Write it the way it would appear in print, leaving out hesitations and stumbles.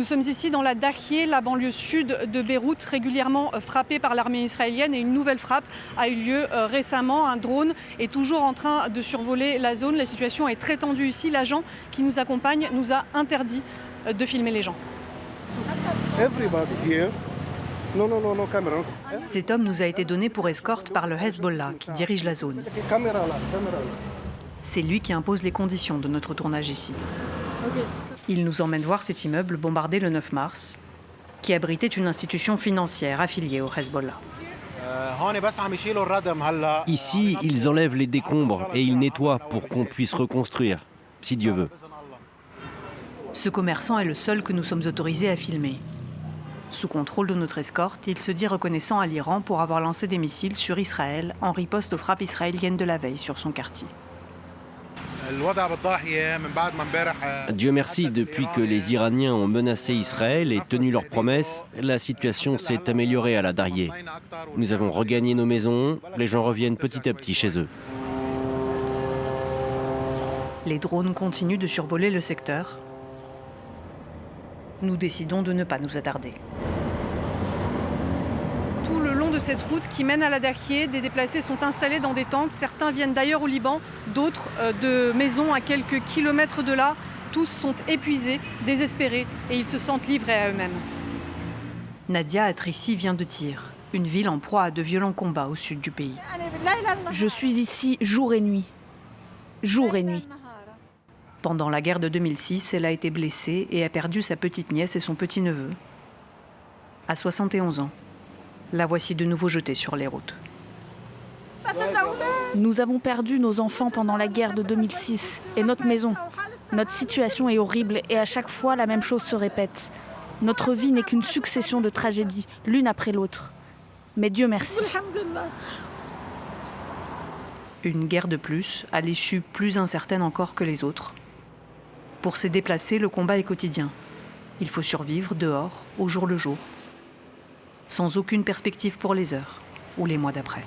Nous sommes ici dans la Dahieh, la banlieue sud de Beyrouth, régulièrement frappée par l'armée israélienne. Et une nouvelle frappe a eu lieu récemment. Un drone est toujours en train de survoler la zone. La situation est très tendue ici. L'agent qui nous accompagne nous a interdit de filmer les gens. Cet homme nous a été donné pour escorte par le Hezbollah qui dirige la zone. C'est lui qui impose les conditions de notre tournage ici. Il nous emmène voir cet immeuble bombardé le 9 mars, qui abritait une institution financière affiliée au Hezbollah. Ici, ils enlèvent les décombres et ils nettoient pour qu'on puisse reconstruire, si Dieu veut. Ce commerçant est le seul que nous sommes autorisés à filmer. Sous contrôle de notre escorte, il se dit reconnaissant à l'Iran pour avoir lancé des missiles sur Israël en riposte aux frappes israéliennes de la veille sur son quartier. Dieu merci, depuis que les Iraniens ont menacé Israël et tenu leurs promesses, la situation s'est améliorée à la Dahieh. Nous avons regagné nos maisons, les gens reviennent petit à petit chez eux. Les drones continuent de survoler le secteur. Nous décidons de ne pas nous attarder. Tout le long de cette route qui mène à la Dahieh, des déplacés sont installés dans des tentes. Certains viennent d'ailleurs au Liban, d'autres de maisons à quelques kilomètres de là. Tous sont épuisés, désespérés et ils se sentent livrés à eux-mêmes. Nadia Atrissi vient de Tyr, une ville en proie à de violents combats au sud du pays. Je suis ici jour et nuit. Jour et nuit. Pendant la guerre de 2006, elle a été blessée et a perdu sa petite nièce et son petit-neveu. À 71 ans, la voici de nouveau jetée sur les routes. Nous avons perdu nos enfants pendant la guerre de 2006 et notre maison. Notre situation est horrible et à chaque fois la même chose se répète. Notre vie n'est qu'une succession de tragédies, l'une après l'autre. Mais Dieu merci. Une guerre de plus, à l'issue plus incertaine encore que les autres. Pour ces déplacés, le combat est quotidien. Il faut survivre dehors, au jour le jour, sans aucune perspective pour les heures ou les mois d'après.